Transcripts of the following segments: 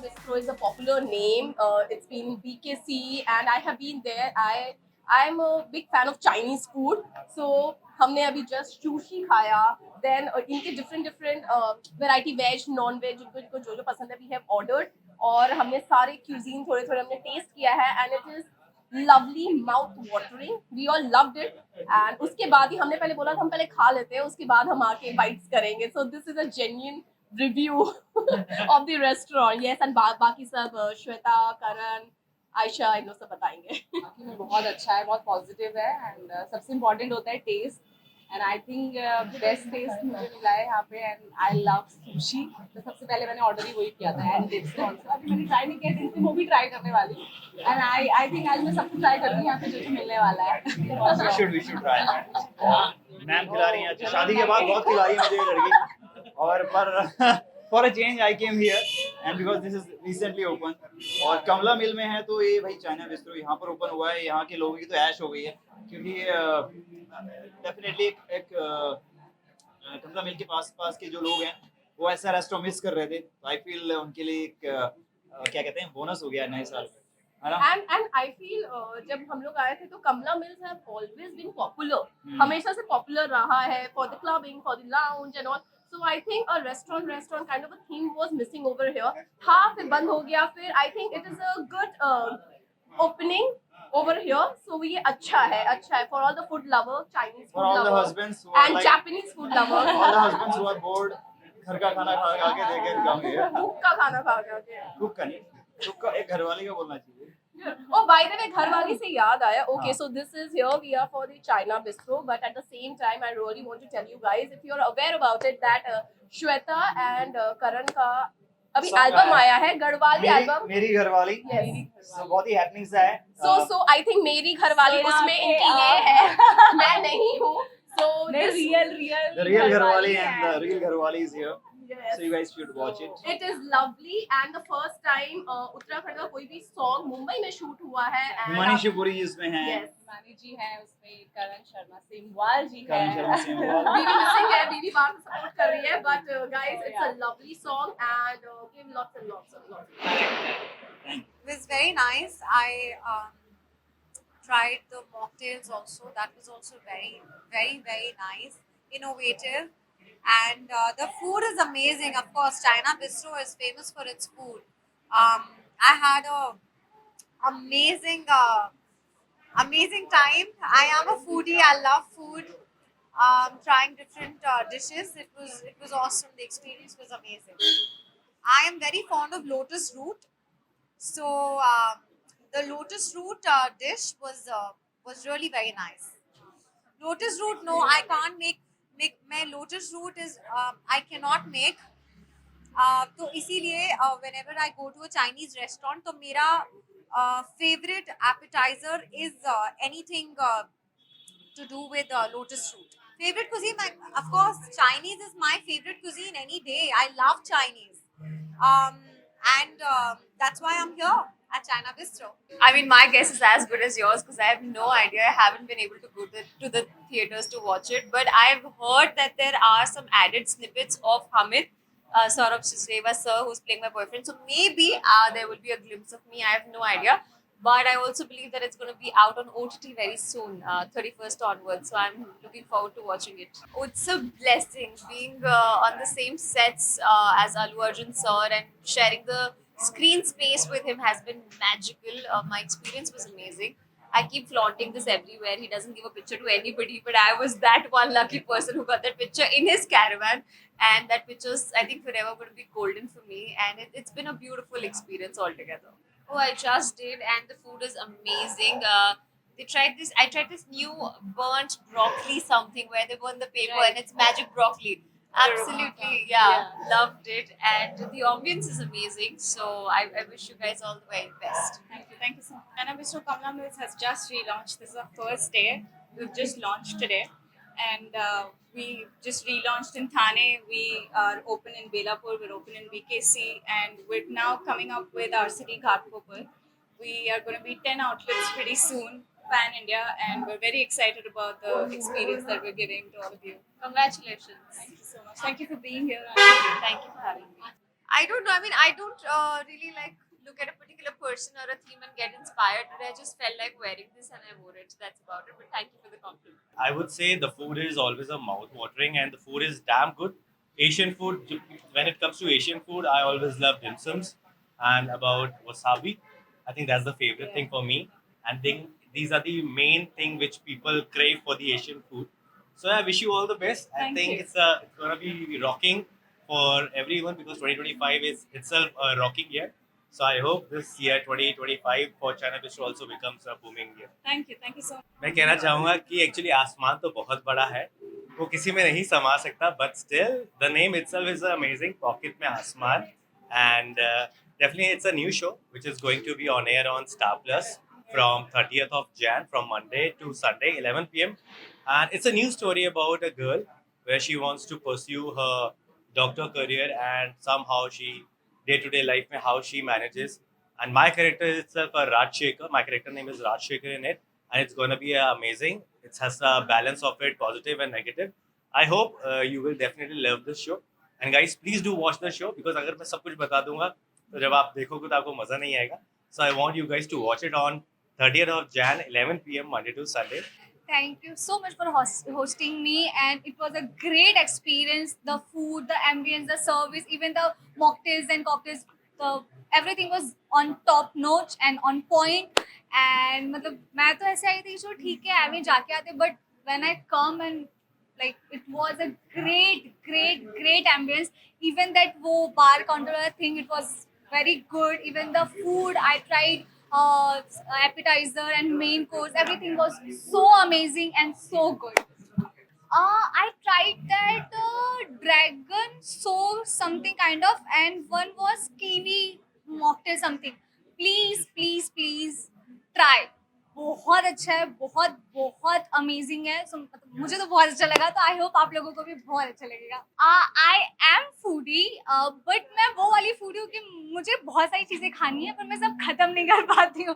Bistro is a popular name. It's been BKC, and I have been there. I'm a big fan of Chinese food, so हमने अभी just sushi खाया. Then इनके different variety veg, non veg जिनको जो पसंद है we have ordered और हमने सारे cuisine थोड़े थोड़े हमने taste किया है and it is lovely mouth watering. We all loved it. And उसके बाद ही हमने पहले बोला था हम पहले खा लेते हैं उसके बाद हम आके bites करेंगे. So this is a genuine review of the restaurant. Yes, and बाकी सब श्वेता, करण, आयशा इन लोग सब बताएंगे. बाकी में बहुत अच्छा है, बहुत पॉजिटिव है एंड सबसे इम्पोर्टेंट होता है test and I think best test मुझे मिला है यहाँ पे एंड आई लव सुशी. तो सबसे पहले मैंने ऑर्डर ही वही किया था एंड दिस आल्सो अभी मैंने ट्राई नहीं किया दिन वो भी ट्राई करने वाली एंड आई थिंक आज मैं सब कुछ ट्राई करूँगी यहाँ पे जो मिलने वाला है. we should try. मैम खिला रही हैं आज शादी के बाद बहुत खिला रही है मुझे ये लड़की और पर for a change I came here and because this is recently open और कमला मिल में है तो ये भाई चाइना बिस्ट्रो यहाँ पर ओपन हुआ है. यहाँ के लोगों की तो ऐश हो गई है क्योंकि डेफिनेटली एक कमला मिल के पास के जो लोग हैं वो ऐसा रेस्टोरेंट मिस कर रहे थे. तो आई फील उनके लिए एक क्या कहते हैं बोनस हो गया नए साल है ना. And I feel जब हम लोग आए थे तो कमला mills have always been popular. हमेशा से popular रहा है for the clubbing, for the lounge and all. So I think a restaurant kind of a theme was missing over here. हाँ फिर बंद हो गया फिर I think it is a good opening over here. So ये अच्छा है for all the food lover, Chinese food For all the lover husbands who are and like Japanese food lover. all the husbands who are bored घर का खाना खा के देखे जाओगे. कुक का खाना खा के. कुक का नहीं कुक का एक घरवाले का बोलना चाहिए. Oh, by the way, घरवाली से याद आया. Okay, so this is here. We are for the China Bistro, but at the same time, I really want to tell you guys, if you're aware about it, that Shweta and Karan का अभी album आया है Garhwali album. मेरी घरवाली. Yes. So बहुत ही happenings है. So I think मेरी घरवाली उसमें इनकी ये है. मैं नहीं हूँ. So The real घरवाली and the real घरवाली is here. Yes. So you guys should watch it. It is lovely and the first time Uttarakhand का कोई भी सॉन्ग मुंबई में शूट हुआ है. हिमानी शिवपुरी इसमें है. Yes. मानी जी है उसमें, करण शर्मा सेमवाल जी है. करण शर्मा सेमवाल. बीवी मिसिंग है, बीवी बाहर से सपोर्ट कर रही है, but guys it's a lovely song and give lots and lots. It was very nice. I tried the mocktails also. That was also very nice, innovative, and the food is amazing. Of course, China Bistro is famous for its food. I had a amazing time. I am a foodie. I love food. Trying different dishes. It was awesome. The experience was amazing. I am very fond of lotus root. So the lotus root dish was really very nice. Lotus root, no, I can't make. मैं lotus root is I cannot make. तो इसीलिए whenever I go to a Chinese restaurant, तो मेरा favorite appetizer is anything to do with lotus root. Favorite cuisine, of course, Chinese is my favorite cuisine any day. I love Chinese, and that's why I'm here at China Bistro. I mean, my guess is as good as yours because I have no idea. I haven't been able to go to the theaters to watch it. But I've heard that there are some added snippets of Hamid, Saurabh Sisreva sir, who's playing my boyfriend. So maybe there will be a glimpse of me. I have no idea. But I also believe that it's going to be out on OTT very soon, 31st onwards. So I'm looking forward to watching it. Oh, it's a blessing being on the same sets as Allu Arjun sir and sharing the screen space with him has been magical. My experience was amazing. I keep flaunting this everywhere. He doesn't give a picture to anybody, but I was that one lucky person who got that picture in his caravan. And that picture's, I think, forever going to be golden for me. And it's been a beautiful experience altogether. Oh, I just did, and the food is amazing. I tried this new burnt broccoli something where they burn the paper and it's magic broccoli. Absolutely, yeah, loved it, and the ambience is amazing. So I wish you guys all the very best. Thank you so much. China Bistro Kamla Mills has just relaunched. This is our first day. We've just launched today, and we just relaunched in Thane. We are open in Belapur. We're open in BKC, and we're now coming up with our city Ghatkopar. We are going to be 10 outlets pretty soon, pan India, and we're very excited about the experience that we're giving to all of you. Congratulations. Thank you so much. Thank you for being here. Thank you for having me. I don't know. I mean, I don't really like look at a particular person or a theme and get inspired. But I just felt like wearing this and I wore it. That's about it. But thank you for the compliment. I would say the food is always a mouth watering and the food is damn good. Asian food, when it comes to Asian food, I always love dim sums and about wasabi. I think that's the favorite thing for me. And these are the main thing which people crave for the Asian food. So I wish you all the best. I think it's gonna be rocking for everyone because 2025 is itself a rocking year. So I hope this year 2025 for China Bistro also becomes a booming year. Thank you so much. मैं कहना चाहूँगा कि actually आसमान तो बहुत बड़ा है वो किसी में नहीं समा सकता but still the name itself is amazing pocket में आसमान and definitely it's a new show which is going to be on air on Star Plus from 30th of Jan from Monday to Sunday 11 p.m. and it's a new story about a girl where she wants to pursue her doctor career and somehow she day-to-day life mein how she manages and my character is itself a Raj Shekhar. My character name is Raj Shekhar in it and it's going to be amazing. It has a balance of it, positive and negative. I hope you will definitely love this show. And guys, please do watch the show because अगर मैं सब कुछ बता दूंगा तो जब आप देखोगे तो आपको मज़ा नहीं आएगा. So I want you guys to watch it on 30th of Jan, 11 p.m. Monday to Sunday. Thank you so much for hosting me, and it was a great experience. The food, the ambience, the service, even the mocktails and cocktails, everything was on top notch and on point. And मतलब मैं तो ऐसे आई थी जो ठीक है Amy जाके आते but when I come and like it was a great ambience. Even that वो bar counter वाला thing, it was very good. Even the food I tried appetizer and main course, everything was so amazing and so good. I tried that dragon soul something kind of, and one was kiwi mocktail something. Please try. बहुत अच्छा है, बहुत amazing है. So, मुझे तो बहुत अच्छा लगा, तो आई होप आप लोगों को भी बहुत अच्छा लगेगा. आई एम फूडी बट मैं वो वाली फूडी हूँ कि मुझे बहुत सारी चीज़ें खानी है पर मैं सब खत्म नहीं कर पाती हूँ.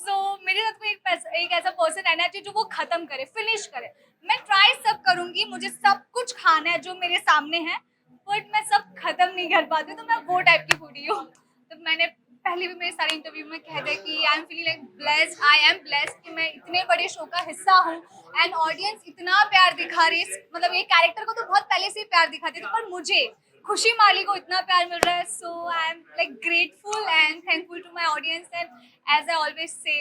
सो मेरे साथ कोई एक ऐसा पर्सन रहना चाहिए जो वो खत्म करे, फिनिश करे. मैं ट्राई सब करूँगी, मुझे सब कुछ खाना है जो मेरे सामने है बट मैं सब खत्म नहीं कर पाती हूँ. तो मैं वो टाइप की फूडी हूँ. तो मैंने पहले भी मेरे सारे इंटरव्यू में कह दिया कि I am feeling like blessed. I am blessed कि मैं इतने बड़े शो का हिस्सा हूँ एंड ऑडियंस इतना प्यार दिखा रही है. मतलब ये कैरेक्टर को तो बहुत पहले से ही प्यार दिखाते थे पर मुझे खुशी माली को इतना प्यार मिल रहा है. So I am like grateful and thankful to my audience and as I always say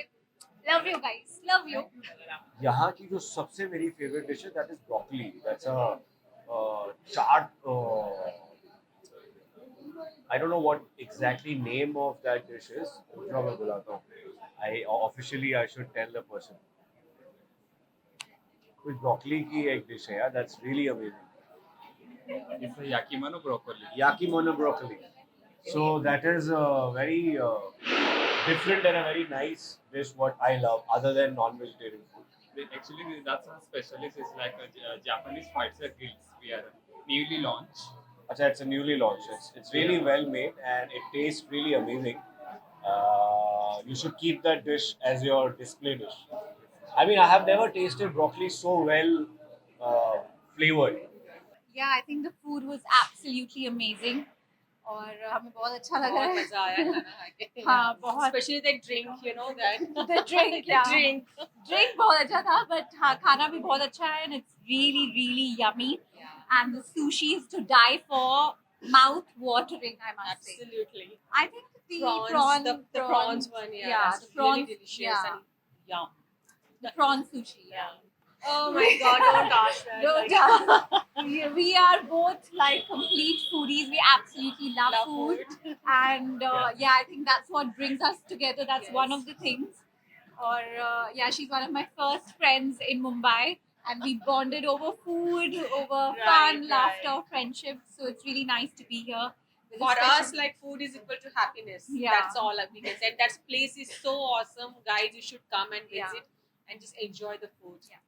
love you guys, love you. यहाँ की जो सबसे मेरी फेवरेट डिश है that is broccoli. That's a chaat. I don't know what exactly name of that dish is. जो मैं बुलाता हूँ. I should tell the person. कुछ ब्रोकली की एक डिश है यार. That's really amazing. It's a yakimono broccoli. Yakimono broccoli. So that is a very different and a very nice dish what I love other than non-vegetarian food. Actually, that's our specialist. It's like a Japanese Schweitzer grills. We are newly launched. Achha, it's a newly launched. It's really well made and it tastes really amazing. You should keep that dish as your display dish. I mean, I have never tasted broccoli so well flavored. Yeah, I think the food was absolutely amazing. और हमें बहुत अच्छा लगा है. मजा आया खाना खा के. हाँ, बहुत. Especially the drink, you know that. The drink, yeah. Drink बहुत अच्छा था, but हाँ खाना भी बहुत अच्छा है and it's really yummy. And the sushi is to die for, mouth watering, I must say. Absolutely. I think the the prawns one, yeah, that's prawns, really delicious yeah. and yum. The prawn sushi. Yeah. Oh my God! Don't ask that. Don't we are both like complete foodies. We absolutely love food. And yeah, I think that's what brings us together. That's one of the things. Or yeah, she's one of my first friends in Mumbai, and we bonded over food, over fun, laughter, friendship. So it's really nice to be here. With a For special- us, like food is equal to happiness. Yeah. That's all we can say. And that place is so awesome, guys. You should come and visit and just enjoy the food. Yeah.